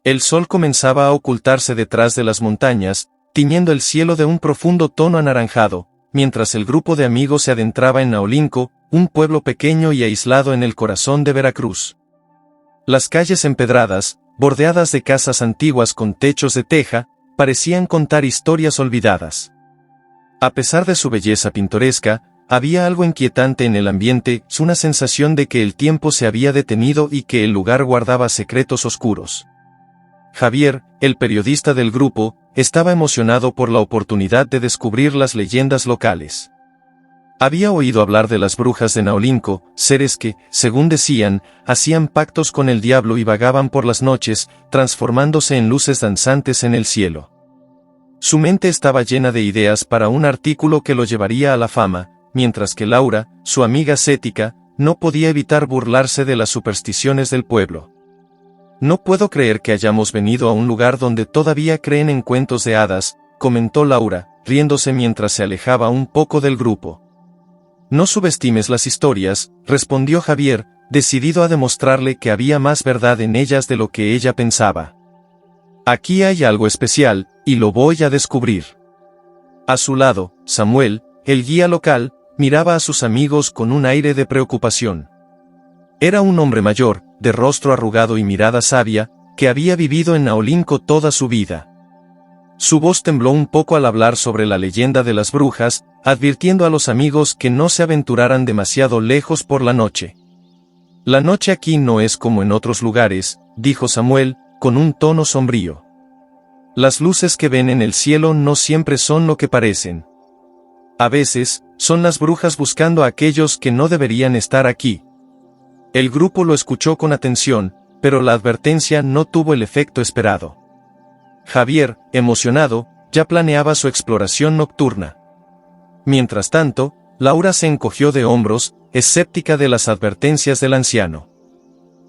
El sol comenzaba a ocultarse detrás de las montañas, tiñendo el cielo de un profundo tono anaranjado, mientras el grupo de amigos se adentraba en Naolinco, un pueblo pequeño y aislado en el corazón de Veracruz. Las calles empedradas, bordeadas de casas antiguas con techos de teja, parecían contar historias olvidadas. A pesar de su belleza pintoresca, había algo inquietante en el ambiente, una sensación de que el tiempo se había detenido y que el lugar guardaba secretos oscuros. Javier, el periodista del grupo, estaba emocionado por la oportunidad de descubrir las leyendas locales. Había oído hablar de las brujas de Naolinco, seres que, según decían, hacían pactos con el diablo y vagaban por las noches, transformándose en luces danzantes en el cielo. Su mente estaba llena de ideas para un artículo que lo llevaría a la fama, mientras que Laura, su amiga cética, no podía evitar burlarse de las supersticiones del pueblo. «No puedo creer que hayamos venido a un lugar donde todavía creen en cuentos de hadas», comentó Laura, riéndose mientras se alejaba un poco del grupo. «No subestimes las historias», respondió Javier, decidido a demostrarle que había más verdad en ellas de lo que ella pensaba. «Aquí hay algo especial, y lo voy a descubrir». A su lado, Samuel, el guía local, miraba a sus amigos con un aire de preocupación. Era un hombre mayor, de rostro arrugado y mirada sabia, que había vivido en Naolinco toda su vida. Su voz tembló un poco al hablar sobre la leyenda de las brujas, advirtiendo a los amigos que no se aventuraran demasiado lejos por la noche. «La noche aquí no es como en otros lugares», dijo Samuel, con un tono sombrío. «Las luces que ven en el cielo no siempre son lo que parecen. A veces, son las brujas buscando a aquellos que no deberían estar aquí». El grupo lo escuchó con atención, pero la advertencia no tuvo el efecto esperado. Javier, emocionado, ya planeaba su exploración nocturna. Mientras tanto, Laura se encogió de hombros, escéptica de las advertencias del anciano.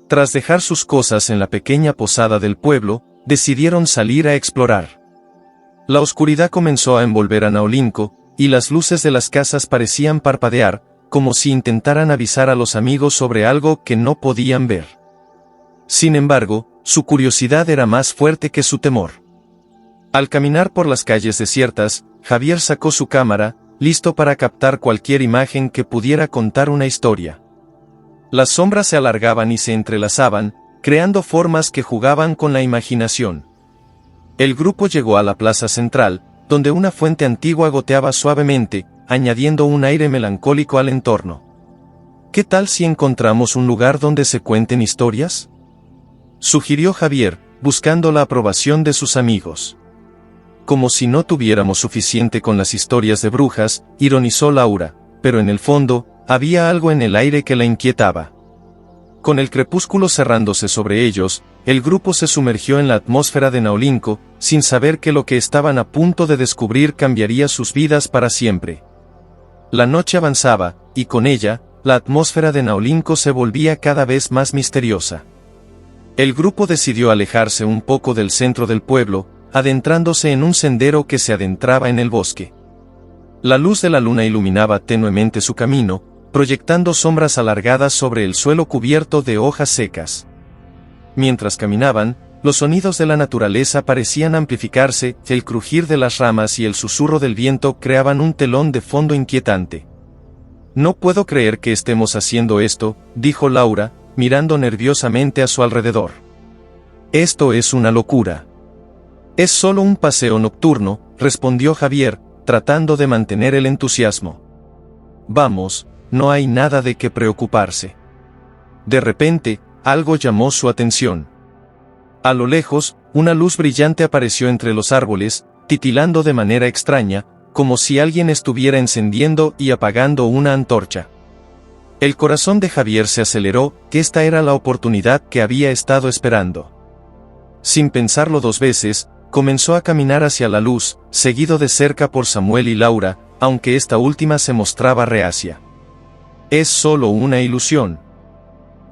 Tras dejar sus cosas en la pequeña posada del pueblo, decidieron salir a explorar. La oscuridad comenzó a envolver a Naolinco, y las luces de las casas parecían parpadear, como si intentaran avisar a los amigos sobre algo que no podían ver. Sin embargo, su curiosidad era más fuerte que su temor. Al caminar por las calles desiertas, Javier sacó su cámara, listo para captar cualquier imagen que pudiera contar una historia. Las sombras se alargaban y se entrelazaban, creando formas que jugaban con la imaginación. El grupo llegó a la plaza central, donde una fuente antigua goteaba suavemente, añadiendo un aire melancólico al entorno. «¿Qué tal si encontramos un lugar donde se cuenten historias?», sugirió Javier, buscando la aprobación de sus amigos. «Como si no tuviéramos suficiente con las historias de brujas», ironizó Laura, pero en el fondo, había algo en el aire que la inquietaba. Con el crepúsculo cerrándose sobre ellos, el grupo se sumergió en la atmósfera de Naolinco, sin saber que lo que estaban a punto de descubrir cambiaría sus vidas para siempre. La noche avanzaba, y con ella, la atmósfera de Naolinco se volvía cada vez más misteriosa. El grupo decidió alejarse un poco del centro del pueblo, adentrándose en un sendero que se adentraba en el bosque. La luz de la luna iluminaba tenuemente su camino, proyectando sombras alargadas sobre el suelo cubierto de hojas secas. Mientras caminaban, los sonidos de la naturaleza parecían amplificarse, el crujir de las ramas y el susurro del viento creaban un telón de fondo inquietante. «No puedo creer que estemos haciendo esto», dijo Laura, mirando nerviosamente a su alrededor. «Esto es una locura». «Es solo un paseo nocturno», respondió Javier, tratando de mantener el entusiasmo. «Vamos, no hay nada de qué preocuparse». De repente, algo llamó su atención. A lo lejos, una luz brillante apareció entre los árboles, titilando de manera extraña, como si alguien estuviera encendiendo y apagando una antorcha. El corazón de Javier se aceleró, que esta era la oportunidad que había estado esperando. Sin pensarlo dos veces, comenzó a caminar hacia la luz, seguido de cerca por Samuel y Laura, aunque esta última se mostraba reacia. «Es solo una ilusión»,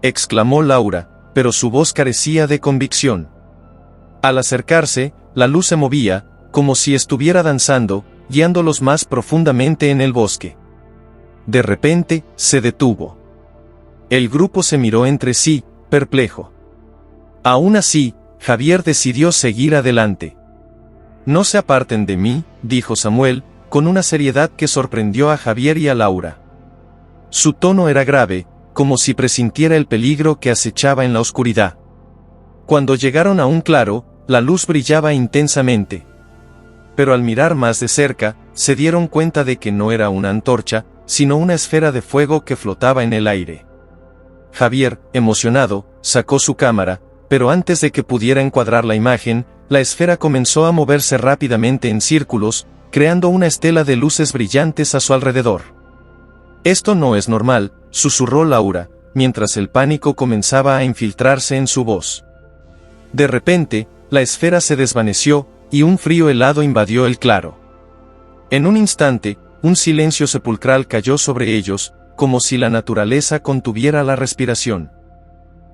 exclamó Laura, pero su voz carecía de convicción. Al acercarse, la luz se movía, como si estuviera danzando, guiándolos más profundamente en el bosque. De repente, se detuvo. El grupo se miró entre sí, perplejo. Aún así, Javier decidió seguir adelante. No se aparten de mí, dijo Samuel, con una seriedad que sorprendió a Javier y a Laura. Su tono era grave, como si presintiera el peligro que acechaba en la oscuridad. Cuando llegaron a un claro, la luz brillaba intensamente. Pero al mirar más de cerca, se dieron cuenta de que no era una antorcha, sino una esfera de fuego que flotaba en el aire. Javier, emocionado, sacó su cámara, pero antes de que pudiera encuadrar la imagen, la esfera comenzó a moverse rápidamente en círculos, creando una estela de luces brillantes a su alrededor. «Esto no es normal», susurró Laura, mientras el pánico comenzaba a infiltrarse en su voz. De repente, la esfera se desvaneció, y un frío helado invadió el claro. En un instante, un silencio sepulcral cayó sobre ellos, como si la naturaleza contuviera la respiración.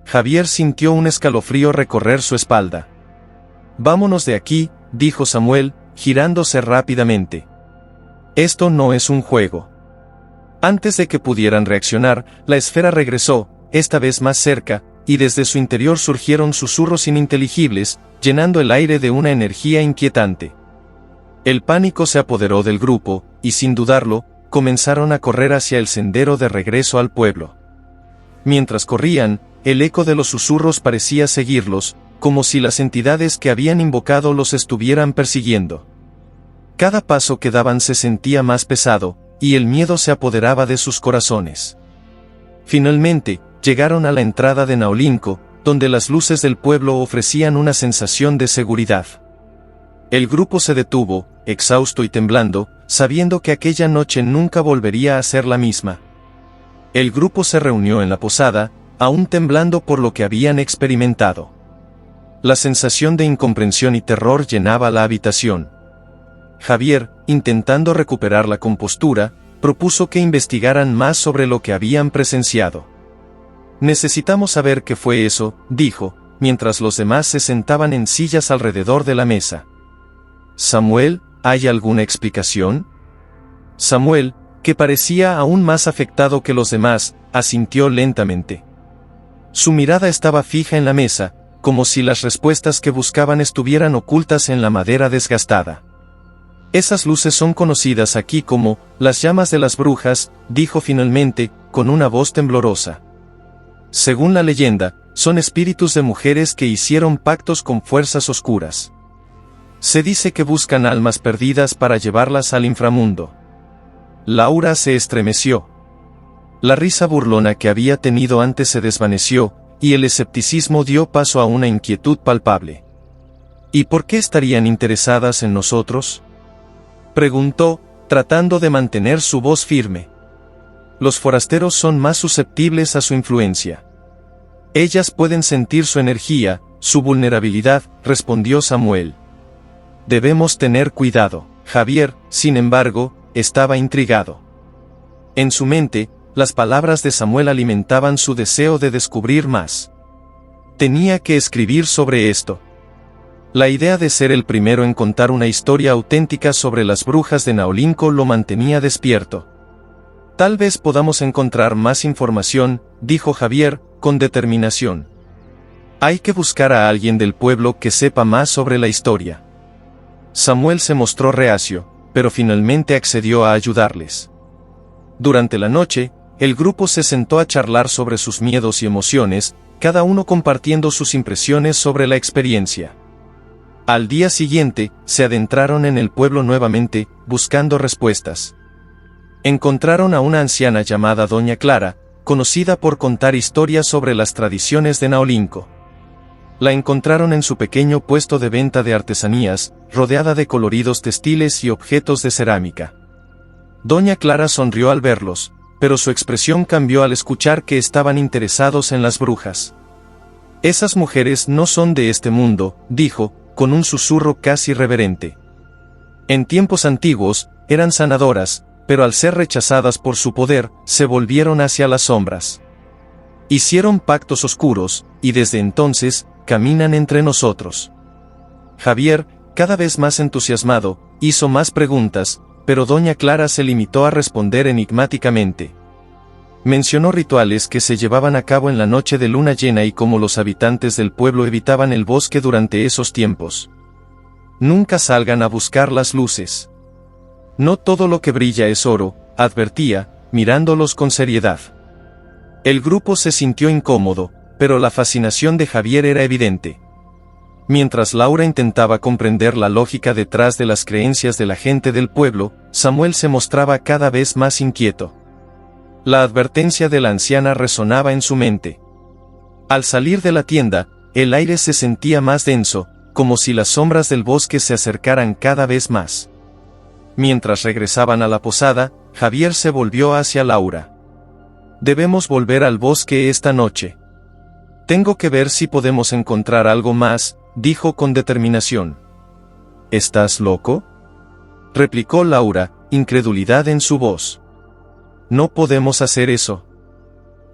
Javier sintió un escalofrío recorrer su espalda. «Vámonos de aquí», dijo Samuel, girándose rápidamente. «Esto no es un juego». Antes de que pudieran reaccionar, la esfera regresó, esta vez más cerca, y desde su interior surgieron susurros ininteligibles, llenando el aire de una energía inquietante. El pánico se apoderó del grupo, y sin dudarlo, comenzaron a correr hacia el sendero de regreso al pueblo. Mientras corrían, el eco de los susurros parecía seguirlos, como si las entidades que habían invocado los estuvieran persiguiendo. Cada paso que daban se sentía más pesado, y el miedo se apoderaba de sus corazones. Finalmente, llegaron a la entrada de Naolinco, donde las luces del pueblo ofrecían una sensación de seguridad. El grupo se detuvo, exhausto y temblando, sabiendo que aquella noche nunca volvería a ser la misma. El grupo se reunió en la posada, aún temblando por lo que habían experimentado. La sensación de incomprensión y terror llenaba la habitación. Javier, intentando recuperar la compostura, propuso que investigaran más sobre lo que habían presenciado. «Necesitamos saber qué fue eso», dijo, mientras los demás se sentaban en sillas alrededor de la mesa. «Samuel, ¿hay alguna explicación?» Samuel, que parecía aún más afectado que los demás, asintió lentamente. Su mirada estaba fija en la mesa, como si las respuestas que buscaban estuvieran ocultas en la madera desgastada. «Esas luces son conocidas aquí como las llamas de las brujas», dijo finalmente, con una voz temblorosa. «Según la leyenda, son espíritus de mujeres que hicieron pactos con fuerzas oscuras. Se dice que buscan almas perdidas para llevarlas al inframundo». Laura se estremeció. La risa burlona que había tenido antes se desvaneció, y el escepticismo dio paso a una inquietud palpable. «¿Y por qué estarían interesadas en nosotros?», preguntó, tratando de mantener su voz firme. «Los forasteros son más susceptibles a su influencia. Ellas pueden sentir su energía, su vulnerabilidad», respondió Samuel. «Debemos tener cuidado». Javier, sin embargo, estaba intrigado. En su mente, las palabras de Samuel alimentaban su deseo de descubrir más. Tenía que escribir sobre esto. La idea de ser el primero en contar una historia auténtica sobre las brujas de Naolinco lo mantenía despierto. «Tal vez podamos encontrar más información», dijo Javier, con determinación. «Hay que buscar a alguien del pueblo que sepa más sobre la historia». Samuel se mostró reacio, pero finalmente accedió a ayudarles. Durante la noche, el grupo se sentó a charlar sobre sus miedos y emociones, cada uno compartiendo sus impresiones sobre la experiencia. Al día siguiente, se adentraron en el pueblo nuevamente, buscando respuestas. Encontraron a una anciana llamada Doña Clara, conocida por contar historias sobre las tradiciones de Naolinco. La encontraron en su pequeño puesto de venta de artesanías, rodeada de coloridos textiles y objetos de cerámica. Doña Clara sonrió al verlos, pero su expresión cambió al escuchar que estaban interesados en las brujas. «Esas mujeres no son de este mundo», dijo, con un susurro casi reverente. «En tiempos antiguos, eran sanadoras, pero al ser rechazadas por su poder, se volvieron hacia las sombras. Hicieron pactos oscuros, y desde entonces, caminan entre nosotros». Javier, cada vez más entusiasmado, hizo más preguntas, pero Doña Clara se limitó a responder enigmáticamente. Mencionó rituales que se llevaban a cabo en la noche de luna llena y cómo los habitantes del pueblo evitaban el bosque durante esos tiempos. Nunca salgan a buscar las luces. No todo lo que brilla es oro, advertía, mirándolos con seriedad. El grupo se sintió incómodo, pero la fascinación de Javier era evidente. Mientras Laura intentaba comprender la lógica detrás de las creencias de la gente del pueblo, Samuel se mostraba cada vez más inquieto. La advertencia de la anciana resonaba en su mente. Al salir de la tienda, el aire se sentía más denso, como si las sombras del bosque se acercaran cada vez más. Mientras regresaban a la posada, Javier se volvió hacia Laura. Debemos volver al bosque esta noche. Tengo que ver si podemos encontrar algo más, dijo con determinación. ¿Estás loco?, replicó Laura, incredulidad en su voz. No podemos hacer eso.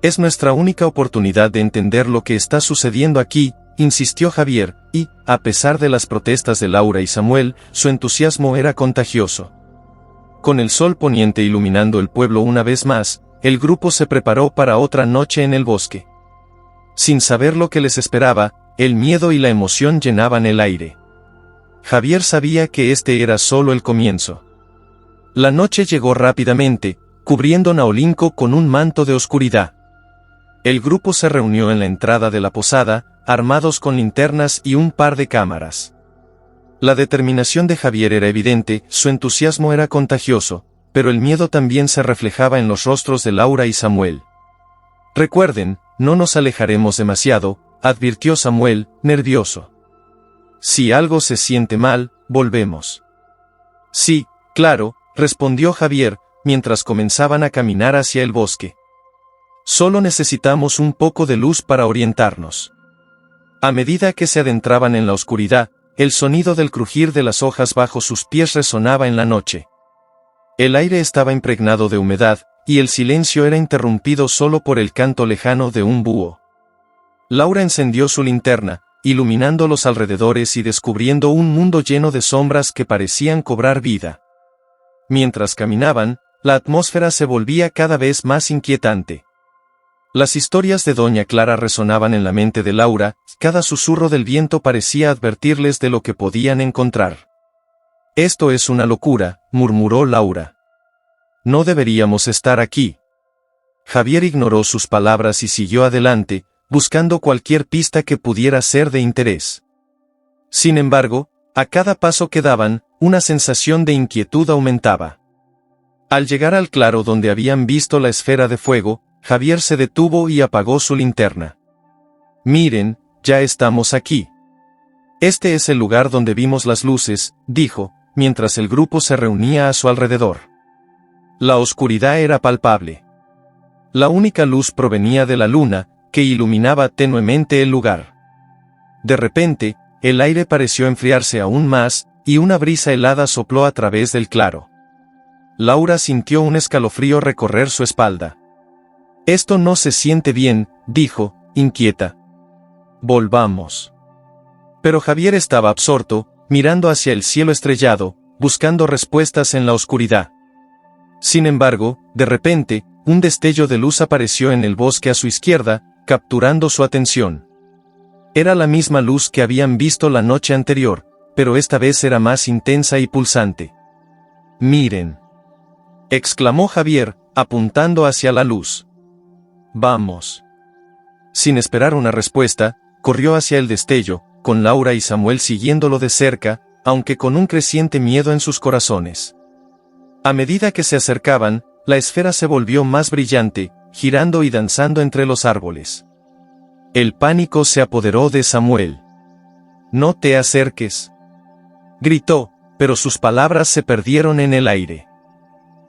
Es nuestra única oportunidad de entender lo que está sucediendo aquí, insistió Javier, y, a pesar de las protestas de Laura y Samuel, su entusiasmo era contagioso. Con el sol poniente iluminando el pueblo una vez más, el grupo se preparó para otra noche en el bosque. Sin saber lo que les esperaba, el miedo y la emoción llenaban el aire. Javier sabía que este era solo el comienzo. La noche llegó rápidamente, cubriendo Naolinco con un manto de oscuridad. El grupo se reunió en la entrada de la posada, armados con linternas y un par de cámaras. La determinación de Javier era evidente, su entusiasmo era contagioso, pero el miedo también se reflejaba en los rostros de Laura y Samuel. Recuerden, no nos alejaremos demasiado, advirtió Samuel, nervioso. Si algo se siente mal, volvemos. Sí, claro, respondió Javier, mientras comenzaban a caminar hacia el bosque. Solo necesitamos un poco de luz para orientarnos. A medida que se adentraban en la oscuridad, el sonido del crujir de las hojas bajo sus pies resonaba en la noche. El aire estaba impregnado de humedad, y el silencio era interrumpido solo por el canto lejano de un búho. Laura encendió su linterna, iluminando los alrededores y descubriendo un mundo lleno de sombras que parecían cobrar vida. Mientras caminaban, la atmósfera se volvía cada vez más inquietante. Las historias de Doña Clara resonaban en la mente de Laura, cada susurro del viento parecía advertirles de lo que podían encontrar. Esto es una locura, murmuró Laura. No deberíamos estar aquí. Javier ignoró sus palabras y siguió adelante, buscando cualquier pista que pudiera ser de interés. Sin embargo, a cada paso que daban, una sensación de inquietud aumentaba. Al llegar al claro donde habían visto la esfera de fuego, Javier se detuvo y apagó su linterna. Miren, ya estamos aquí. Este es el lugar donde vimos las luces, dijo, mientras el grupo se reunía a su alrededor. La oscuridad era palpable. La única luz provenía de la luna, que iluminaba tenuemente el lugar. De repente, el aire pareció enfriarse aún más, y una brisa helada sopló a través del claro. Laura sintió un escalofrío recorrer su espalda. Esto no se siente bien, dijo, inquieta. Volvamos. Pero Javier estaba absorto, mirando hacia el cielo estrellado, buscando respuestas en la oscuridad. Sin embargo, de repente, un destello de luz apareció en el bosque a su izquierda, capturando su atención. Era la misma luz que habían visto la noche anterior, pero esta vez era más intensa y pulsante. Miren, exclamó Javier, apuntando hacia la luz. Vamos. Sin esperar una respuesta, corrió hacia el destello, con Laura y Samuel siguiéndolo de cerca, aunque con un creciente miedo en sus corazones. A medida que se acercaban, la esfera se volvió más brillante, girando y danzando entre los árboles. El pánico se apoderó de Samuel. «No te acerques», gritó, pero sus palabras se perdieron en el aire.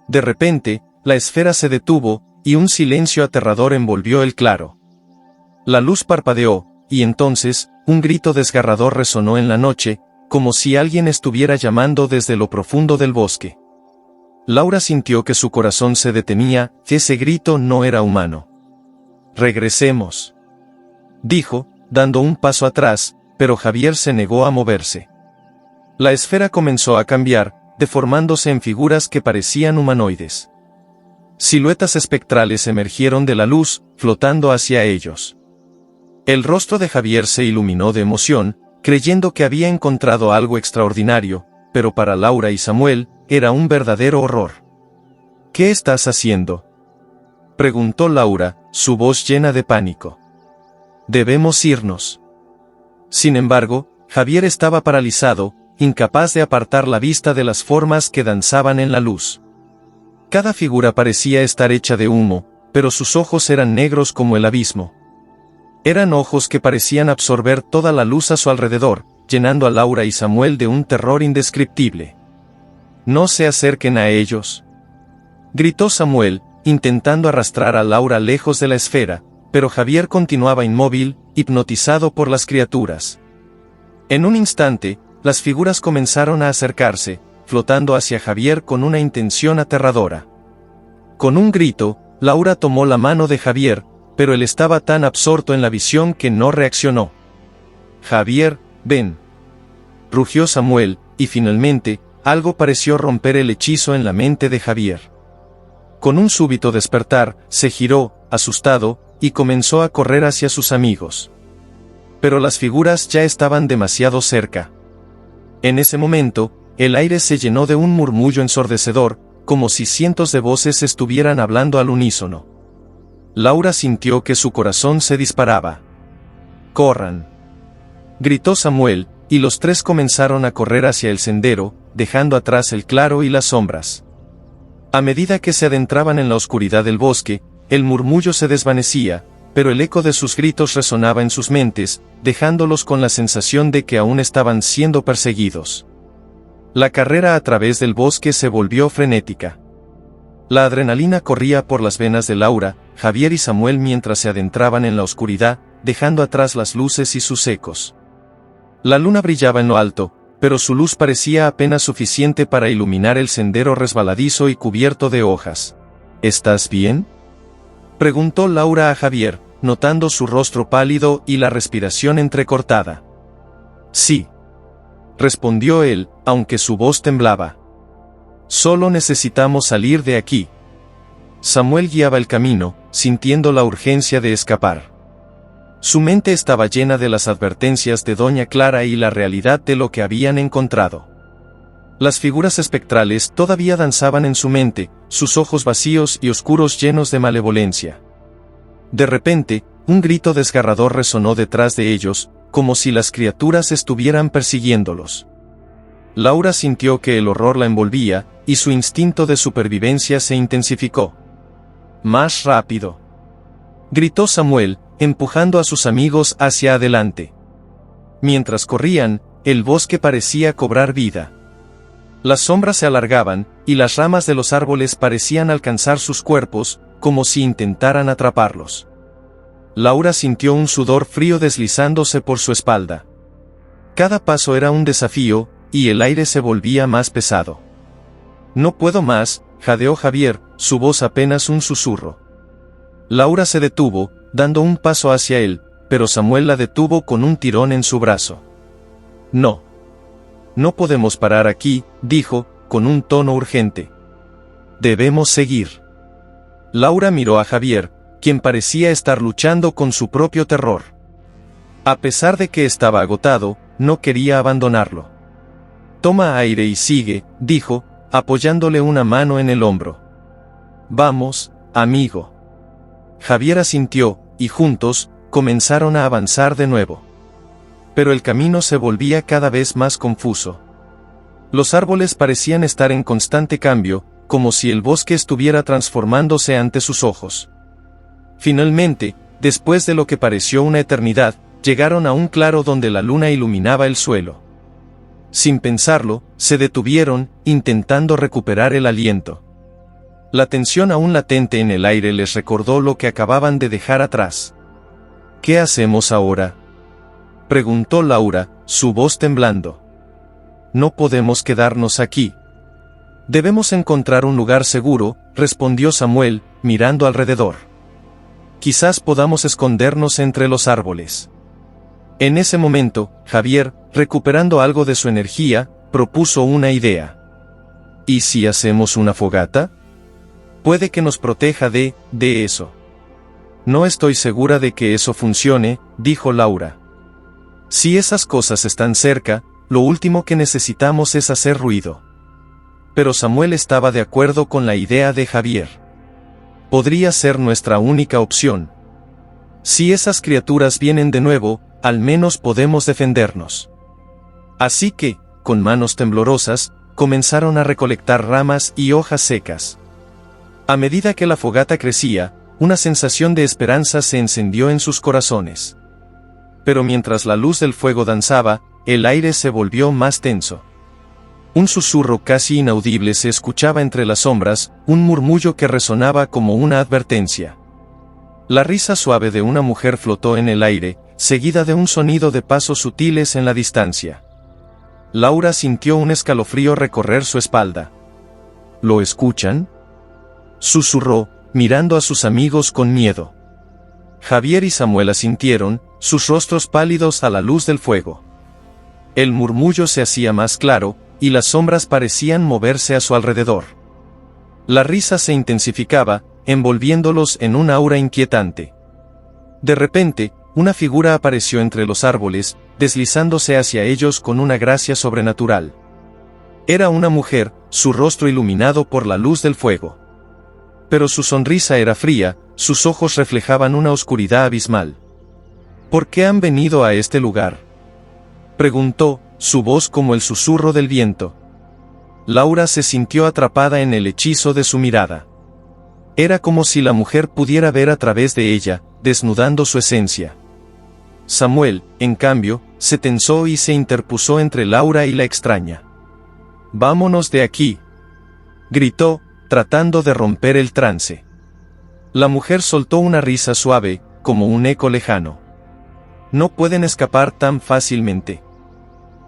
De repente, la esfera se detuvo, y un silencio aterrador envolvió el claro. La luz parpadeó, y entonces, un grito desgarrador resonó en la noche, como si alguien estuviera llamando desde lo profundo del bosque. Laura sintió que su corazón se detenía, ese grito no era humano. «Regresemos», dijo, dando un paso atrás, pero Javier se negó a moverse. La esfera comenzó a cambiar, deformándose en figuras que parecían humanoides. Siluetas espectrales emergieron de la luz, flotando hacia ellos. El rostro de Javier se iluminó de emoción, creyendo que había encontrado algo extraordinario, pero para Laura y Samuel, era un verdadero horror. ¿Qué estás haciendo?, preguntó Laura, su voz llena de pánico. Debemos irnos. Sin embargo, Javier estaba paralizado, incapaz de apartar la vista de las formas que danzaban en la luz. Cada figura parecía estar hecha de humo, pero sus ojos eran negros como el abismo. Eran ojos que parecían absorber toda la luz a su alrededor, llenando a Laura y Samuel de un terror indescriptible. «No se acerquen a ellos», gritó Samuel, intentando arrastrar a Laura lejos de la esfera, pero Javier continuaba inmóvil, hipnotizado por las criaturas. En un instante, las figuras comenzaron a acercarse, flotando hacia Javier con una intención aterradora. Con un grito, Laura tomó la mano de Javier, pero él estaba tan absorto en la visión que no reaccionó. «Javier, ven», rugió Samuel, y finalmente, algo pareció romper el hechizo en la mente de Javier. Con un súbito despertar, se giró, asustado, y comenzó a correr hacia sus amigos. Pero las figuras ya estaban demasiado cerca. En ese momento, el aire se llenó de un murmullo ensordecedor, como si cientos de voces estuvieran hablando al unísono. Laura sintió que su corazón se disparaba. «¡Corran!», gritó Samuel, y los tres comenzaron a correr hacia el sendero, dejando atrás el claro y las sombras. A medida que se adentraban en la oscuridad del bosque, el murmullo se desvanecía, pero el eco de sus gritos resonaba en sus mentes, dejándolos con la sensación de que aún estaban siendo perseguidos. La carrera a través del bosque se volvió frenética. La adrenalina corría por las venas de Laura, Javier y Samuel mientras se adentraban en la oscuridad, dejando atrás las luces y sus ecos. La luna brillaba en lo alto, pero su luz parecía apenas suficiente para iluminar el sendero resbaladizo y cubierto de hojas. «¿Estás bien?», preguntó Laura a Javier, notando su rostro pálido y la respiración entrecortada. «Sí», respondió él, aunque su voz temblaba. «Solo necesitamos salir de aquí». Samuel guiaba el camino, sintiendo la urgencia de escapar. Su mente estaba llena de las advertencias de Doña Clara y la realidad de lo que habían encontrado. Las figuras espectrales todavía danzaban en su mente, sus ojos vacíos y oscuros llenos de malevolencia. De repente, un grito desgarrador resonó detrás de ellos, como si las criaturas estuvieran persiguiéndolos. Laura sintió que el horror la envolvía, y su instinto de supervivencia se intensificó. «¡Más rápido!», gritó Samuel, empujando a sus amigos hacia adelante. Mientras corrían, el bosque parecía cobrar vida. Las sombras se alargaban, y las ramas de los árboles parecían alcanzar sus cuerpos, como si intentaran atraparlos. Laura sintió un sudor frío deslizándose por su espalda. Cada paso era un desafío, y el aire se volvía más pesado. «No puedo más», jadeó Javier, su voz apenas un susurro. Laura se detuvo, dando un paso hacia él, pero Samuel la detuvo con un tirón en su brazo. «No. No podemos parar aquí», dijo, con un tono urgente. «Debemos seguir». Laura miró a Javier, quien parecía estar luchando con su propio terror. A pesar de que estaba agotado, no quería abandonarlo. «Toma aire y sigue», dijo, apoyándole una mano en el hombro. «Vamos, amigo». Javier asintió, y juntos, comenzaron a avanzar de nuevo. Pero el camino se volvía cada vez más confuso. Los árboles parecían estar en constante cambio, como si el bosque estuviera transformándose ante sus ojos. Finalmente, después de lo que pareció una eternidad, llegaron a un claro donde la luna iluminaba el suelo. Sin pensarlo, se detuvieron, intentando recuperar el aliento. La tensión aún latente en el aire les recordó lo que acababan de dejar atrás. «¿Qué hacemos ahora?», preguntó Laura, su voz temblando. «No podemos quedarnos aquí. Debemos encontrar un lugar seguro», respondió Samuel, mirando alrededor. «Quizás podamos escondernos entre los árboles». En ese momento, Javier, recuperando algo de su energía, propuso una idea. «¿Y si hacemos una fogata?», Puede que nos proteja de eso. No estoy segura de que eso funcione, dijo Laura. Si esas cosas están cerca, lo último que necesitamos es hacer ruido. Pero Samuel estaba de acuerdo con la idea de Javier. Podría ser nuestra única opción. Si esas criaturas vienen de nuevo, al menos podemos defendernos. Así que, con manos temblorosas, comenzaron a recolectar ramas y hojas secas. A medida que la fogata crecía, una sensación de esperanza se encendió en sus corazones. Pero mientras la luz del fuego danzaba, el aire se volvió más tenso. Un susurro casi inaudible se escuchaba entre las sombras, un murmullo que resonaba como una advertencia. La risa suave de una mujer flotó en el aire, seguida de un sonido de pasos sutiles en la distancia. Laura sintió un escalofrío recorrer su espalda. ¿Lo escuchan?, susurró, mirando a sus amigos con miedo. Javier y Samuel asintieron, sus rostros pálidos a la luz del fuego. El murmullo se hacía más claro, y las sombras parecían moverse a su alrededor. La risa se intensificaba, envolviéndolos en un aura inquietante. De repente, una figura apareció entre los árboles, deslizándose hacia ellos con una gracia sobrenatural. Era una mujer, su rostro iluminado por la luz del fuego. Pero su sonrisa era fría, sus ojos reflejaban una oscuridad abismal. ¿Por qué han venido a este lugar?, preguntó, su voz como el susurro del viento. Laura se sintió atrapada en el hechizo de su mirada. Era como si la mujer pudiera ver a través de ella, desnudando su esencia. Samuel, en cambio, se tensó y se interpuso entre Laura y la extraña. «Vámonos de aquí», gritó, tratando de romper el trance. La mujer soltó una risa suave, como un eco lejano. «No pueden escapar tan fácilmente.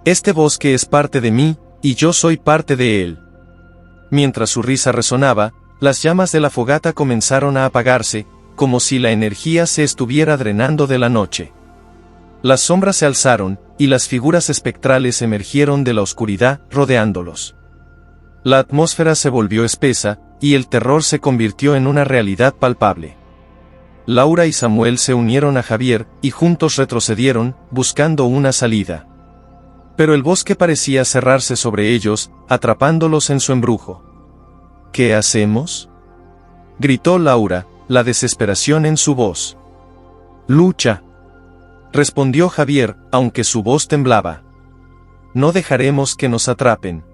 Este bosque es parte de mí, y yo soy parte de él». Mientras su risa resonaba, las llamas de la fogata comenzaron a apagarse, como si la energía se estuviera drenando de la noche. Las sombras se alzaron, y las figuras espectrales emergieron de la oscuridad, rodeándolos. La atmósfera se volvió espesa, y el terror se convirtió en una realidad palpable. Laura y Samuel se unieron a Javier, y juntos retrocedieron, buscando una salida. Pero el bosque parecía cerrarse sobre ellos, atrapándolos en su embrujo. «¿Qué hacemos?», gritó Laura, la desesperación en su voz. «Lucha», respondió Javier, aunque su voz temblaba. «No dejaremos que nos atrapen».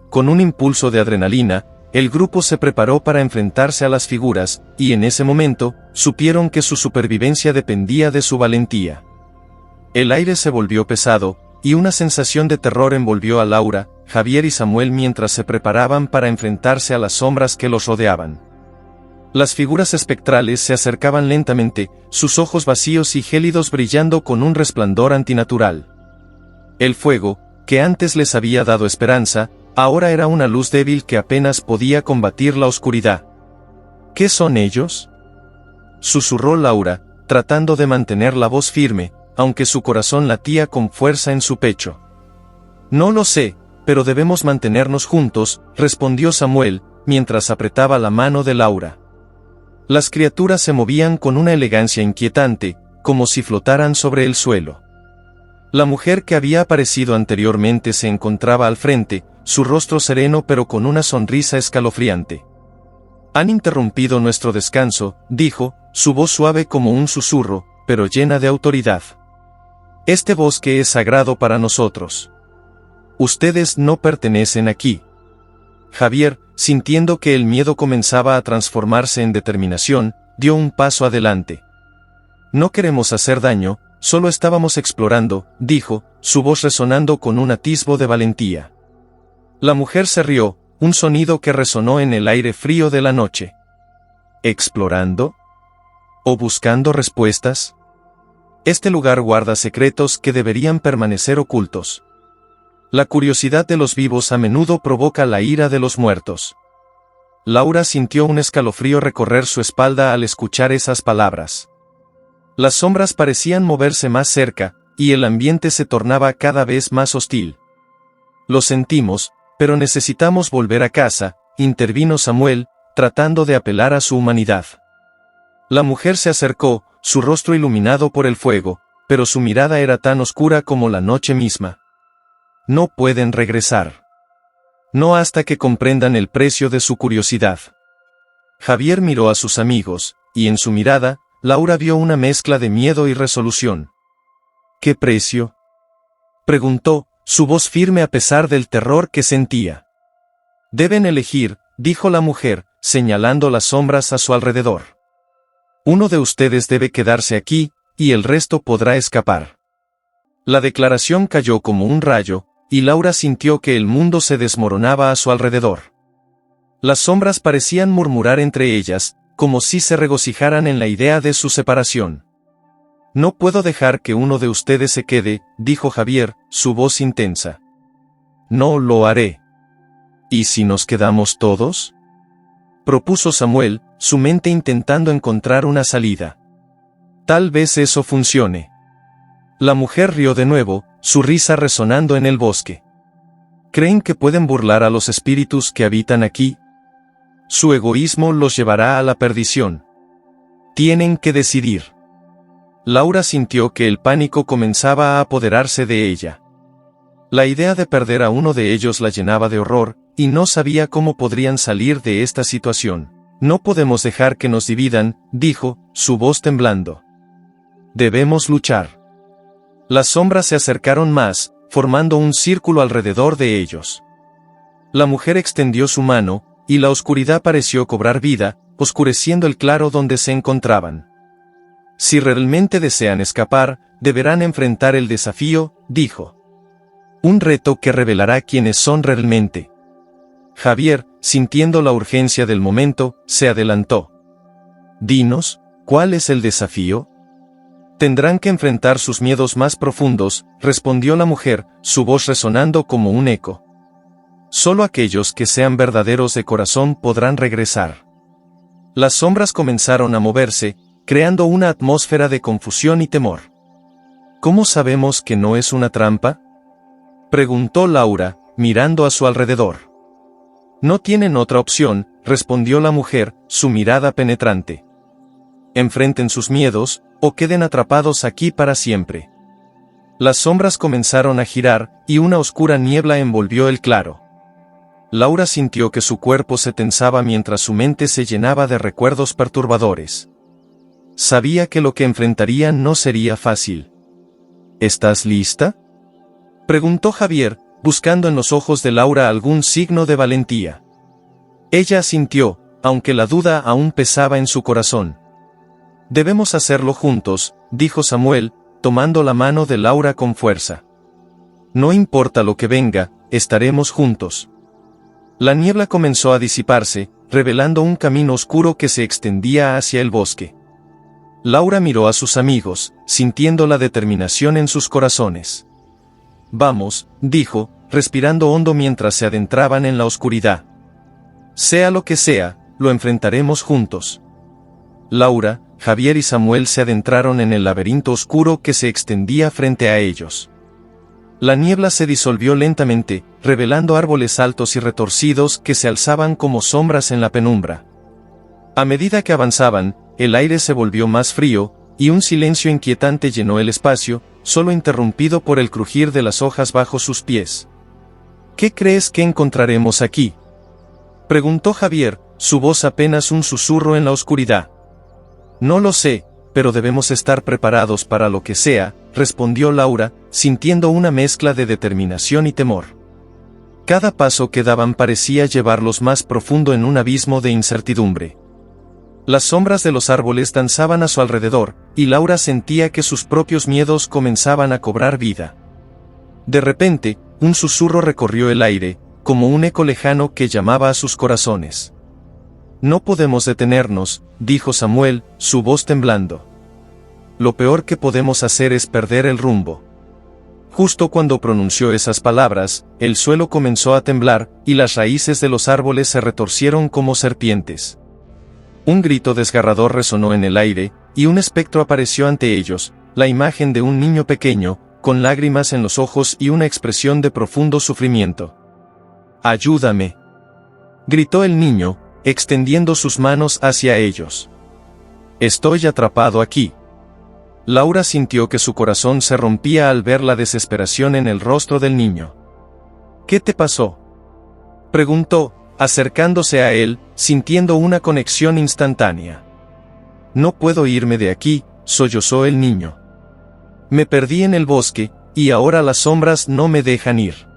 Con un impulso de adrenalina, el grupo se preparó para enfrentarse a las figuras, y en ese momento, supieron que su supervivencia dependía de su valentía. El aire se volvió pesado, y una sensación de terror envolvió a Laura, Javier y Samuel mientras se preparaban para enfrentarse a las sombras que los rodeaban. Las figuras espectrales se acercaban lentamente, sus ojos vacíos y gélidos brillando con un resplandor antinatural. El fuego, que antes les había dado esperanza, ahora era una luz débil que apenas podía combatir la oscuridad. «¿Qué son ellos?», susurró Laura, tratando de mantener la voz firme, aunque su corazón latía con fuerza en su pecho. «No lo sé, pero debemos mantenernos juntos», respondió Samuel, mientras apretaba la mano de Laura. Las criaturas se movían con una elegancia inquietante, como si flotaran sobre el suelo. La mujer que había aparecido anteriormente se encontraba al frente, su rostro sereno pero con una sonrisa escalofriante. «Han interrumpido nuestro descanso», dijo, su voz suave como un susurro, pero llena de autoridad. «Este bosque es sagrado para nosotros. Ustedes no pertenecen aquí». Javier, sintiendo que el miedo comenzaba a transformarse en determinación, dio un paso adelante. «No queremos hacer daño, solo estábamos explorando», dijo, su voz resonando con un atisbo de valentía. La mujer se rió, un sonido que resonó en el aire frío de la noche. ¿Explorando? ¿O buscando respuestas? Este lugar guarda secretos que deberían permanecer ocultos. La curiosidad de los vivos a menudo provoca la ira de los muertos. Laura sintió un escalofrío recorrer su espalda al escuchar esas palabras. Las sombras parecían moverse más cerca, y el ambiente se tornaba cada vez más hostil. «Lo sentimos, pero necesitamos volver a casa», intervino Samuel, tratando de apelar a su humanidad. La mujer se acercó, su rostro iluminado por el fuego, pero su mirada era tan oscura como la noche misma. No pueden regresar. No hasta que comprendan el precio de su curiosidad. Javier miró a sus amigos, y en su mirada, Laura vio una mezcla de miedo y resolución. ¿Qué precio?, preguntó, su voz firme a pesar del terror que sentía. Deben elegir, dijo la mujer, señalando las sombras a su alrededor. Uno de ustedes debe quedarse aquí, y el resto podrá escapar. La declaración cayó como un rayo, y Laura sintió que el mundo se desmoronaba a su alrededor. Las sombras parecían murmurar entre ellas, como si se regocijaran en la idea de su separación. No puedo dejar que uno de ustedes se quede, dijo Javier, su voz intensa. No lo haré. ¿Y si nos quedamos todos?, propuso Samuel, su mente intentando encontrar una salida. Tal vez eso funcione. La mujer rió de nuevo, su risa resonando en el bosque. ¿Creen que pueden burlar a los espíritus que habitan aquí? Su egoísmo los llevará a la perdición. Tienen que decidir. Laura sintió que el pánico comenzaba a apoderarse de ella. La idea de perder a uno de ellos la llenaba de horror, y no sabía cómo podrían salir de esta situación. No podemos dejar que nos dividan, dijo, su voz temblando. Debemos luchar. Las sombras se acercaron más, formando un círculo alrededor de ellos. La mujer extendió su mano, y la oscuridad pareció cobrar vida, oscureciendo el claro donde se encontraban. Si realmente desean escapar, deberán enfrentar el desafío, dijo. Un reto que revelará quiénes son realmente. Javier, sintiendo la urgencia del momento, se adelantó. Dinos, ¿cuál es el desafío? Tendrán que enfrentar sus miedos más profundos, respondió la mujer, su voz resonando como un eco. Solo aquellos que sean verdaderos de corazón podrán regresar. Las sombras comenzaron a moverse, creando una atmósfera de confusión y temor. ¿Cómo sabemos que no es una trampa?, preguntó Laura, mirando a su alrededor. No tienen otra opción, respondió la mujer, su mirada penetrante. Enfrenten sus miedos, o queden atrapados aquí para siempre. Las sombras comenzaron a girar, y una oscura niebla envolvió el claro. Laura sintió que su cuerpo se tensaba mientras su mente se llenaba de recuerdos perturbadores. Sabía que lo que enfrentarían no sería fácil. ¿Estás lista?, preguntó Javier, buscando en los ojos de Laura algún signo de valentía. Ella asintió, aunque la duda aún pesaba en su corazón. Debemos hacerlo juntos, dijo Samuel, tomando la mano de Laura con fuerza. No importa lo que venga, estaremos juntos. La niebla comenzó a disiparse, revelando un camino oscuro que se extendía hacia el bosque. Laura miró a sus amigos, sintiendo la determinación en sus corazones. Vamos, dijo, respirando hondo mientras se adentraban en la oscuridad. Sea lo que sea, lo enfrentaremos juntos. Laura, Javier y Samuel se adentraron en el laberinto oscuro que se extendía frente a ellos. La niebla se disolvió lentamente, revelando árboles altos y retorcidos que se alzaban como sombras en la penumbra. A medida que avanzaban, el aire se volvió más frío, y un silencio inquietante llenó el espacio, solo interrumpido por el crujir de las hojas bajo sus pies. ¿Qué crees que encontraremos aquí?, preguntó Javier, su voz apenas un susurro en la oscuridad. No lo sé, pero debemos estar preparados para lo que sea, respondió Laura, sintiendo una mezcla de determinación y temor. Cada paso que daban parecía llevarlos más profundo en un abismo de incertidumbre. Las sombras de los árboles danzaban a su alrededor, y Laura sentía que sus propios miedos comenzaban a cobrar vida. De repente, un susurro recorrió el aire, como un eco lejano que llamaba a sus corazones. No podemos detenernos, dijo Samuel, su voz temblando. Lo peor que podemos hacer es perder el rumbo. Justo cuando pronunció esas palabras, el suelo comenzó a temblar, y las raíces de los árboles se retorcieron como serpientes. Un grito desgarrador resonó en el aire, y un espectro apareció ante ellos, la imagen de un niño pequeño, con lágrimas en los ojos y una expresión de profundo sufrimiento. «¡Ayúdame!», gritó el niño, extendiendo sus manos hacia ellos. «Estoy atrapado aquí». Laura sintió que su corazón se rompía al ver la desesperación en el rostro del niño. «¿Qué te pasó?», preguntó, acercándose a él, sintiendo una conexión instantánea. «No puedo irme de aquí», sollozó el niño. «Me perdí en el bosque, y ahora las sombras no me dejan ir».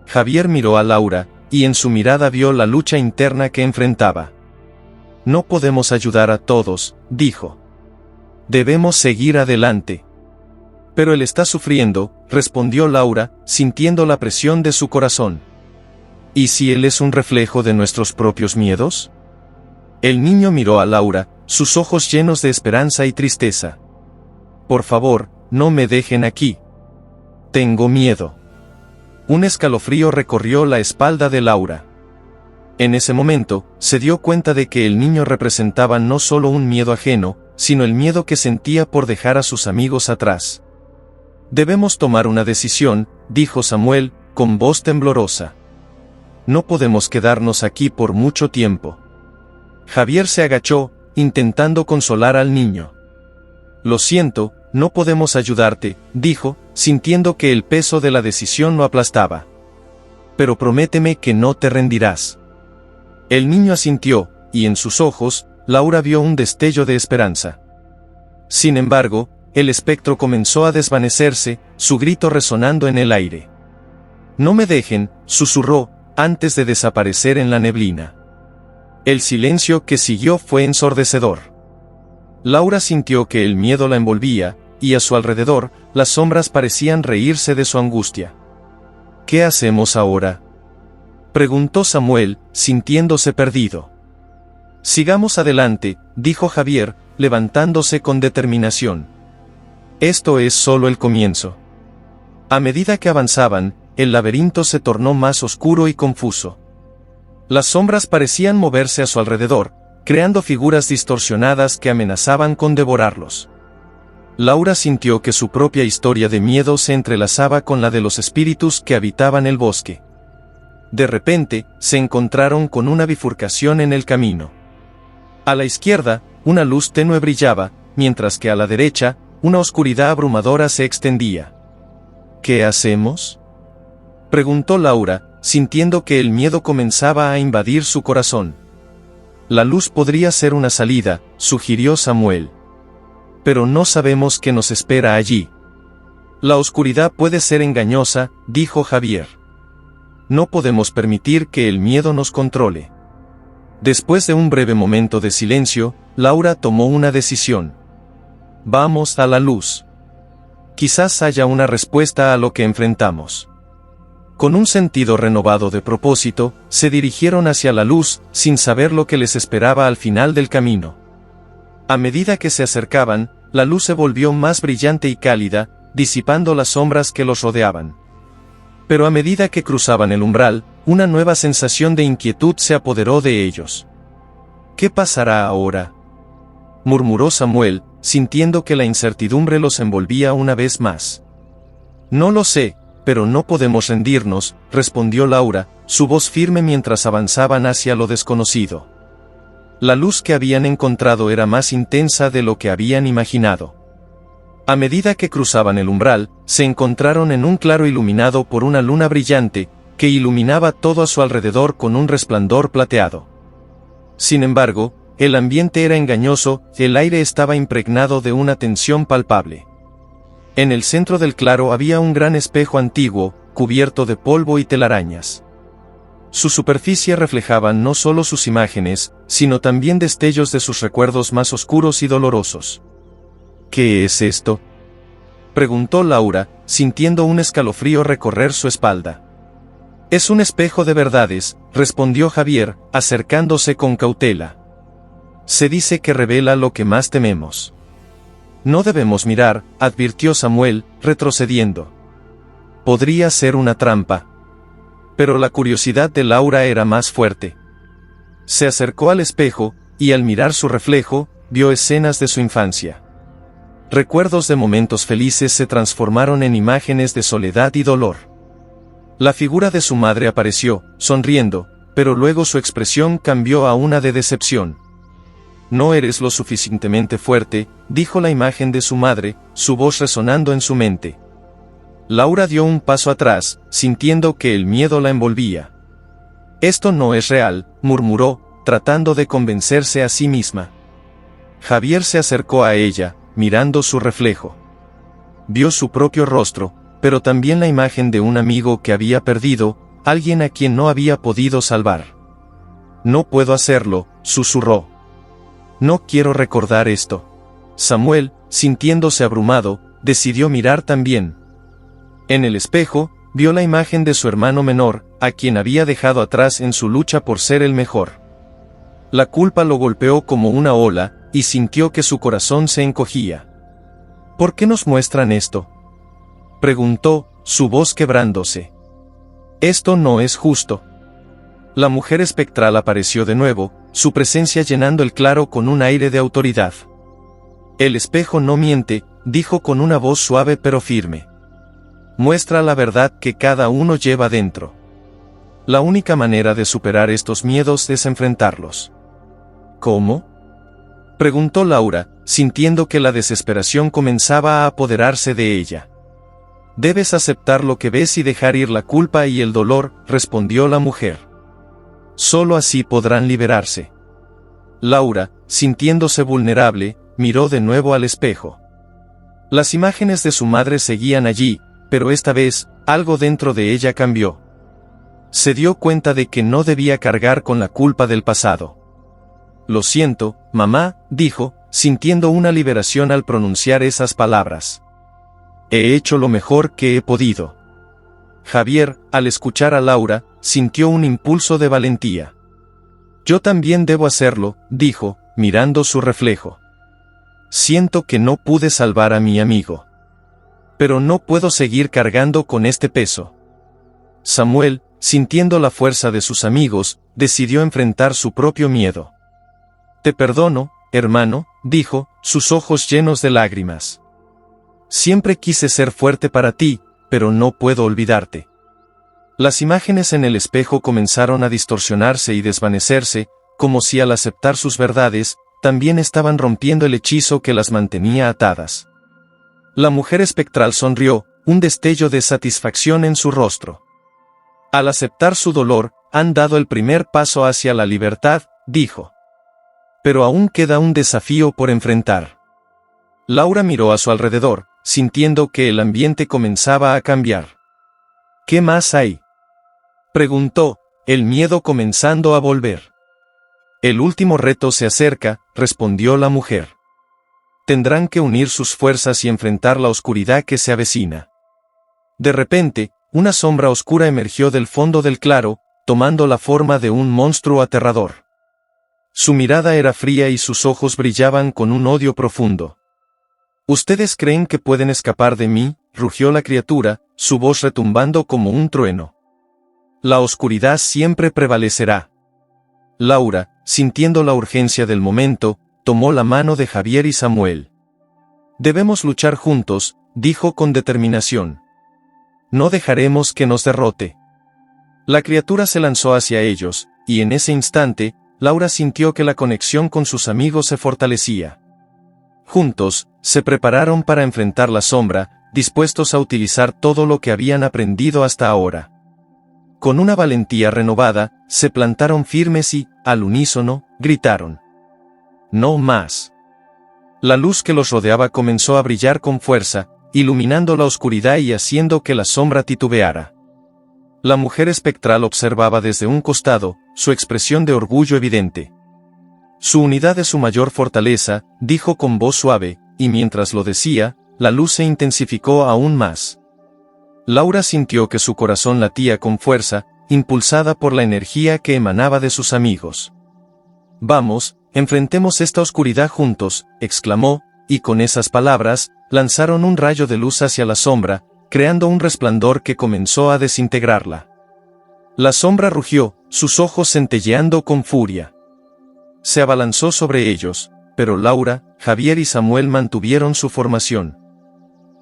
Javier miró a Laura, y en su mirada vio la lucha interna que enfrentaba. «No podemos ayudar a todos», dijo. «Debemos seguir adelante». «Pero él está sufriendo», respondió Laura, sintiendo la presión de su corazón. «¿Y si él es un reflejo de nuestros propios miedos?». El niño miró a Laura, sus ojos llenos de esperanza y tristeza. «Por favor, no me dejen aquí. Tengo miedo». Un escalofrío recorrió la espalda de Laura. En ese momento, se dio cuenta de que el niño representaba no solo un miedo ajeno, sino el miedo que sentía por dejar a sus amigos atrás. «Debemos tomar una decisión», dijo Samuel, con voz temblorosa. «No podemos quedarnos aquí por mucho tiempo». Javier se agachó, intentando consolar al niño. «Lo siento, no podemos ayudarte», dijo, sintiendo que el peso de la decisión lo aplastaba. «Pero prométeme que no te rendirás». El niño asintió, y en sus ojos, Laura vio un destello de esperanza. Sin embargo, el espectro comenzó a desvanecerse, su grito resonando en el aire. «No me dejen», susurró, antes de desaparecer en la neblina. El silencio que siguió fue ensordecedor. Laura sintió que el miedo la envolvía, y a su alrededor, las sombras parecían reírse de su angustia. «¿Qué hacemos ahora?», preguntó Samuel, sintiéndose perdido. «Sigamos adelante», dijo Javier, levantándose con determinación. «Esto es solo el comienzo». A medida que avanzaban, el laberinto se tornó más oscuro y confuso. Las sombras parecían moverse a su alrededor, creando figuras distorsionadas que amenazaban con devorarlos. Laura sintió que su propia historia de miedo se entrelazaba con la de los espíritus que habitaban el bosque. De repente, se encontraron con una bifurcación en el camino. A la izquierda, una luz tenue brillaba, mientras que a la derecha, una oscuridad abrumadora se extendía. «¿Qué hacemos?», preguntó Laura, sintiendo que el miedo comenzaba a invadir su corazón. «La luz podría ser una salida», sugirió Samuel. «Pero no sabemos qué nos espera allí». «La oscuridad puede ser engañosa», dijo Javier. «No podemos permitir que el miedo nos controle». Después de un breve momento de silencio, Laura tomó una decisión. «Vamos a la luz. Quizás haya una respuesta a lo que enfrentamos». Con un sentido renovado de propósito, se dirigieron hacia la luz, sin saber lo que les esperaba al final del camino. A medida que se acercaban, la luz se volvió más brillante y cálida, disipando las sombras que los rodeaban. Pero a medida que cruzaban el umbral, una nueva sensación de inquietud se apoderó de ellos. «¿Qué pasará ahora?», murmuró Samuel, sintiendo que la incertidumbre los envolvía una vez más. «No lo sé, pero no podemos rendirnos», respondió Laura, su voz firme mientras avanzaban hacia lo desconocido. La luz que habían encontrado era más intensa de lo que habían imaginado. A medida que cruzaban el umbral, se encontraron en un claro iluminado por una luna brillante, que iluminaba todo a su alrededor con un resplandor plateado. Sin embargo, el ambiente era engañoso, el aire estaba impregnado de una tensión palpable. En el centro del claro había un gran espejo antiguo, cubierto de polvo y telarañas. Su superficie reflejaba no solo sus imágenes, sino también destellos de sus recuerdos más oscuros y dolorosos. «¿Qué es esto?», preguntó Laura, sintiendo un escalofrío recorrer su espalda. «Es un espejo de verdades», respondió Javier, acercándose con cautela. «Se dice que revela lo que más tememos». «No debemos mirar», advirtió Samuel, retrocediendo. «Podría ser una trampa». Pero la curiosidad de Laura era más fuerte. Se acercó al espejo, y al mirar su reflejo, vio escenas de su infancia. Recuerdos de momentos felices se transformaron en imágenes de soledad y dolor. La figura de su madre apareció, sonriendo, pero luego su expresión cambió a una de decepción. «No eres lo suficientemente fuerte», dijo la imagen de su madre, su voz resonando en su mente. Laura dio un paso atrás, sintiendo que el miedo la envolvía. «Esto no es real», murmuró, tratando de convencerse a sí misma. Javier se acercó a ella, mirando su reflejo. Vio su propio rostro, pero también la imagen de un amigo que había perdido, alguien a quien no había podido salvar. «No puedo hacerlo», susurró. «No quiero recordar esto». Samuel, sintiéndose abrumado, decidió mirar también. En el espejo, vio la imagen de su hermano menor, a quien había dejado atrás en su lucha por ser el mejor. La culpa lo golpeó como una ola, y sintió que su corazón se encogía. «¿Por qué nos muestran esto?», preguntó, su voz quebrándose. «Esto no es justo». La mujer espectral apareció de nuevo, su presencia llenando el claro con un aire de autoridad. «El espejo no miente», dijo con una voz suave pero firme. «Muestra la verdad que cada uno lleva dentro. La única manera de superar estos miedos es enfrentarlos». «¿Cómo?», preguntó Laura, sintiendo que la desesperación comenzaba a apoderarse de ella. «Debes aceptar lo que ves y dejar ir la culpa y el dolor», respondió la mujer. «Solo así podrán liberarse». Laura, sintiéndose vulnerable, miró de nuevo al espejo. Las imágenes de su madre seguían allí, pero esta vez, algo dentro de ella cambió. Se dio cuenta de que no debía cargar con la culpa del pasado. «Lo siento, mamá», dijo, sintiendo una liberación al pronunciar esas palabras. «He hecho lo mejor que he podido». Javier, al escuchar a Laura, sintió un impulso de valentía. «Yo también debo hacerlo», dijo, mirando su reflejo. «Siento que no pude salvar a mi amigo. Pero no puedo seguir cargando con este peso». Samuel, sintiendo la fuerza de sus amigos, decidió enfrentar su propio miedo. «Te perdono, hermano», dijo, sus ojos llenos de lágrimas. «Siempre quise ser fuerte para ti, pero no puedo olvidarte». Las imágenes en el espejo comenzaron a distorsionarse y desvanecerse, como si al aceptar sus verdades, también estaban rompiendo el hechizo que las mantenía atadas. La mujer espectral sonrió, un destello de satisfacción en su rostro. «Al aceptar su dolor, han dado el primer paso hacia la libertad», dijo. «Pero aún queda un desafío por enfrentar». Laura miró a su alrededor, sintiendo que el ambiente comenzaba a cambiar. «¿Qué más hay?», preguntó, el miedo comenzando a volver. «El último reto se acerca», respondió la mujer. «Tendrán que unir sus fuerzas y enfrentar la oscuridad que se avecina». De repente, una sombra oscura emergió del fondo del claro, tomando la forma de un monstruo aterrador. Su mirada era fría y sus ojos brillaban con un odio profundo. «¿Ustedes creen que pueden escapar de mí?», rugió la criatura, su voz retumbando como un trueno. «La oscuridad siempre prevalecerá». Laura, sintiendo la urgencia del momento, tomó la mano de Javier y Samuel. «Debemos luchar juntos», dijo con determinación. «No dejaremos que nos derrote». La criatura se lanzó hacia ellos, y en ese instante, Laura sintió que la conexión con sus amigos se fortalecía. Juntos, se prepararon para enfrentar la sombra, dispuestos a utilizar todo lo que habían aprendido hasta ahora. Con una valentía renovada, se plantaron firmes y, al unísono, gritaron: «¡No más!». La luz que los rodeaba comenzó a brillar con fuerza, iluminando la oscuridad y haciendo que la sombra titubeara. La mujer espectral observaba desde un costado, su expresión de orgullo evidente. «Su unidad es su mayor fortaleza», dijo con voz suave, y mientras lo decía, la luz se intensificó aún más. Laura sintió que su corazón latía con fuerza, impulsada por la energía que emanaba de sus amigos. «Vamos, enfrentemos esta oscuridad juntos», exclamó, y con esas palabras, lanzaron un rayo de luz hacia la sombra, creando un resplandor que comenzó a desintegrarla. La sombra rugió, sus ojos centelleando con furia. Se abalanzó sobre ellos, pero Laura, Javier y Samuel mantuvieron su formación.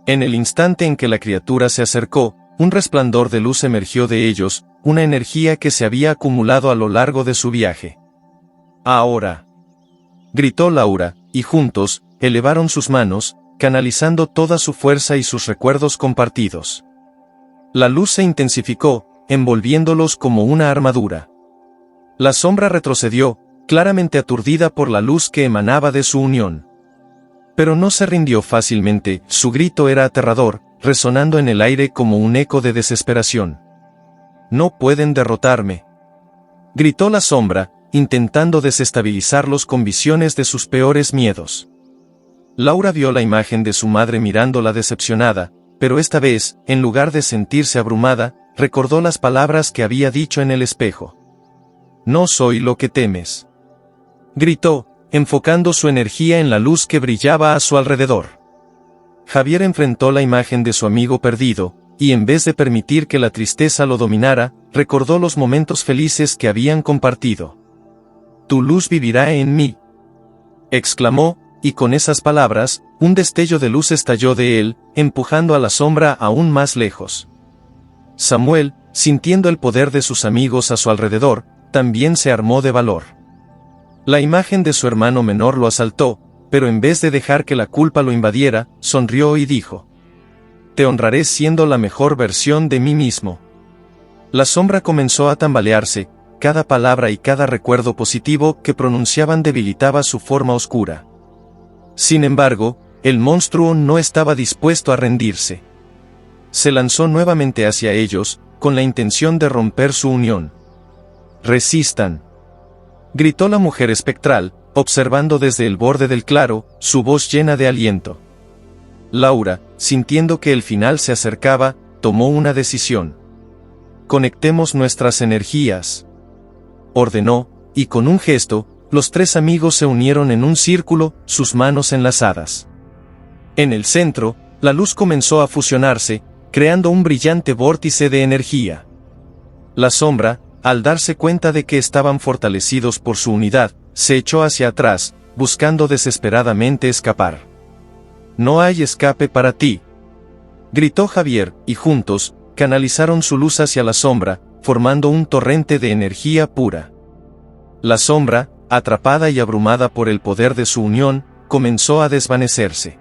En el instante en que la criatura se acercó, un resplandor de luz emergió de ellos, una energía que se había acumulado a lo largo de su viaje. «Ahora», gritó Laura, y juntos, elevaron sus manos, canalizando toda su fuerza y sus recuerdos compartidos. La luz se intensificó, envolviéndolos como una armadura. La sombra retrocedió, claramente aturdida por la luz que emanaba de su unión. Pero no se rindió fácilmente, su grito era aterrador, resonando en el aire como un eco de desesperación. «No pueden derrotarme», gritó la sombra, intentando desestabilizarlos con visiones de sus peores miedos. Laura vio la imagen de su madre mirándola decepcionada, pero esta vez, en lugar de sentirse abrumada, recordó las palabras que había dicho en el espejo. «No soy lo que temes», gritó, enfocando su energía en la luz que brillaba a su alrededor. Javier enfrentó la imagen de su amigo perdido, y en vez de permitir que la tristeza lo dominara, recordó los momentos felices que habían compartido. «Tu luz vivirá en mí», exclamó, y con esas palabras, un destello de luz estalló de él, empujando a la sombra aún más lejos. Samuel, sintiendo el poder de sus amigos a su alrededor, también se armó de valor. La imagen de su hermano menor lo asaltó, pero en vez de dejar que la culpa lo invadiera, sonrió y dijo: «Te honraré siendo la mejor versión de mí mismo». La sombra comenzó a tambalearse, cada palabra y cada recuerdo positivo que pronunciaban debilitaba su forma oscura. Sin embargo, el monstruo no estaba dispuesto a rendirse. Se lanzó nuevamente hacia ellos, con la intención de romper su unión. «Resistan», gritó la mujer espectral, observando desde el borde del claro, su voz llena de aliento. Laura, sintiendo que el final se acercaba, tomó una decisión. «Conectemos nuestras energías», ordenó, y con un gesto, los tres amigos se unieron en un círculo, sus manos enlazadas. En el centro, la luz comenzó a fusionarse, creando un brillante vórtice de energía. La sombra, al darse cuenta de que estaban fortalecidos por su unidad, se echó hacia atrás, buscando desesperadamente escapar. «No hay escape para ti», gritó Javier, y juntos, canalizaron su luz hacia la sombra, formando un torrente de energía pura. La sombra, atrapada y abrumada por el poder de su unión, comenzó a desvanecerse.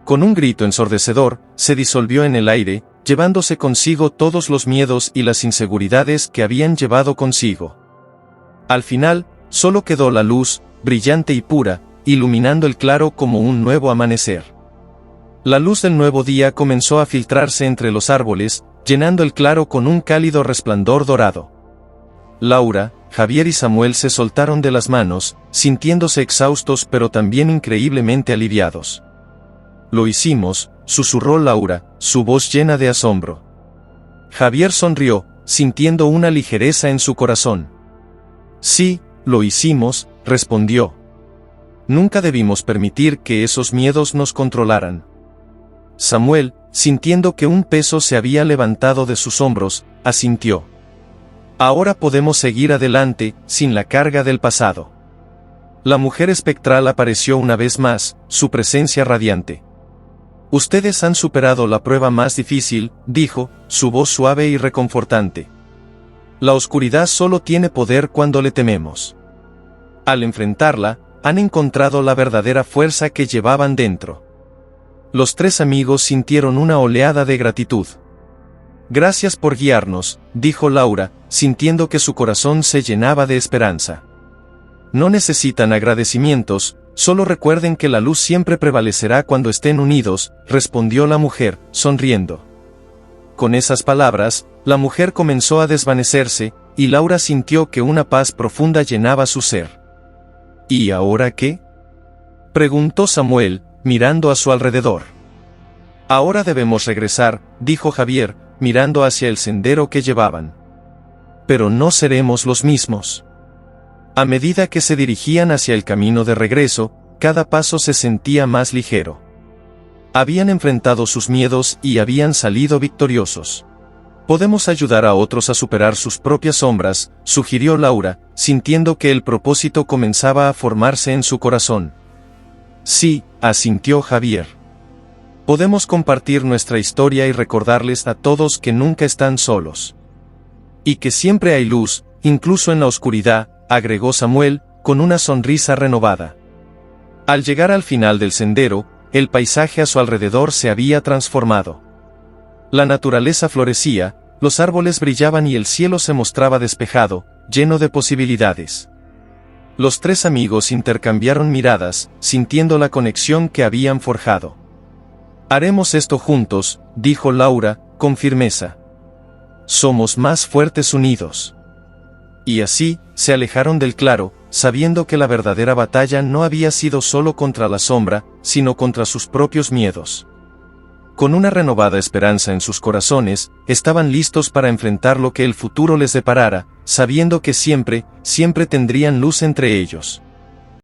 Con un grito ensordecedor, se disolvió en el aire, llevándose consigo todos los miedos y las inseguridades que habían llevado consigo. Al final, solo quedó la luz, brillante y pura, iluminando el claro como un nuevo amanecer. La luz del nuevo día comenzó a filtrarse entre los árboles, llenando el claro con un cálido resplandor dorado. Laura, Javier y Samuel se soltaron de las manos, sintiéndose exhaustos pero también increíblemente aliviados. «Lo hicimos», susurró Laura, su voz llena de asombro. Javier sonrió, sintiendo una ligereza en su corazón. «Sí, lo hicimos», respondió. «Nunca debimos permitir que esos miedos nos controlaran». Samuel, sintiendo que un peso se había levantado de sus hombros, asintió. «Ahora podemos seguir adelante, sin la carga del pasado». La mujer espectral apareció una vez más, su presencia radiante. «Ustedes han superado la prueba más difícil», dijo, su voz suave y reconfortante. «La oscuridad solo tiene poder cuando le tememos. Al enfrentarla, han encontrado la verdadera fuerza que llevaban dentro». Los tres amigos sintieron una oleada de gratitud. «Gracias por guiarnos», dijo Laura, sintiendo que su corazón se llenaba de esperanza. «No necesitan agradecimientos, solo recuerden que la luz siempre prevalecerá cuando estén unidos», respondió la mujer, sonriendo. Con esas palabras, la mujer comenzó a desvanecerse, y Laura sintió que una paz profunda llenaba su ser. «¿Y ahora qué?», preguntó Samuel, mirando a su alrededor. «Ahora debemos regresar», dijo Javier, mirando hacia el sendero que llevaban. «Pero no seremos los mismos». A medida que se dirigían hacia el camino de regreso, cada paso se sentía más ligero. Habían enfrentado sus miedos y habían salido victoriosos. «Podemos ayudar a otros a superar sus propias sombras», sugirió Laura, sintiendo que el propósito comenzaba a formarse en su corazón. «Sí», asintió Javier. podemos compartir nuestra historia y recordarles a todos que nunca están solos. Y que siempre hay luz, incluso en la oscuridad, agregó Samuel, con una sonrisa renovada. Al llegar al final del sendero, el paisaje a su alrededor se había transformado. La naturaleza florecía, los árboles brillaban y el cielo se mostraba despejado, lleno de posibilidades. Los tres amigos intercambiaron miradas, sintiendo la conexión que habían forjado. Haremos esto juntos, dijo Laura, con firmeza. Somos más fuertes unidos. Y así, se alejaron del claro, sabiendo que la verdadera batalla no había sido solo contra la sombra, sino contra sus propios miedos. Con una renovada esperanza en sus corazones, estaban listos para enfrentar lo que el futuro les deparara, sabiendo que siempre, siempre tendrían luz entre ellos.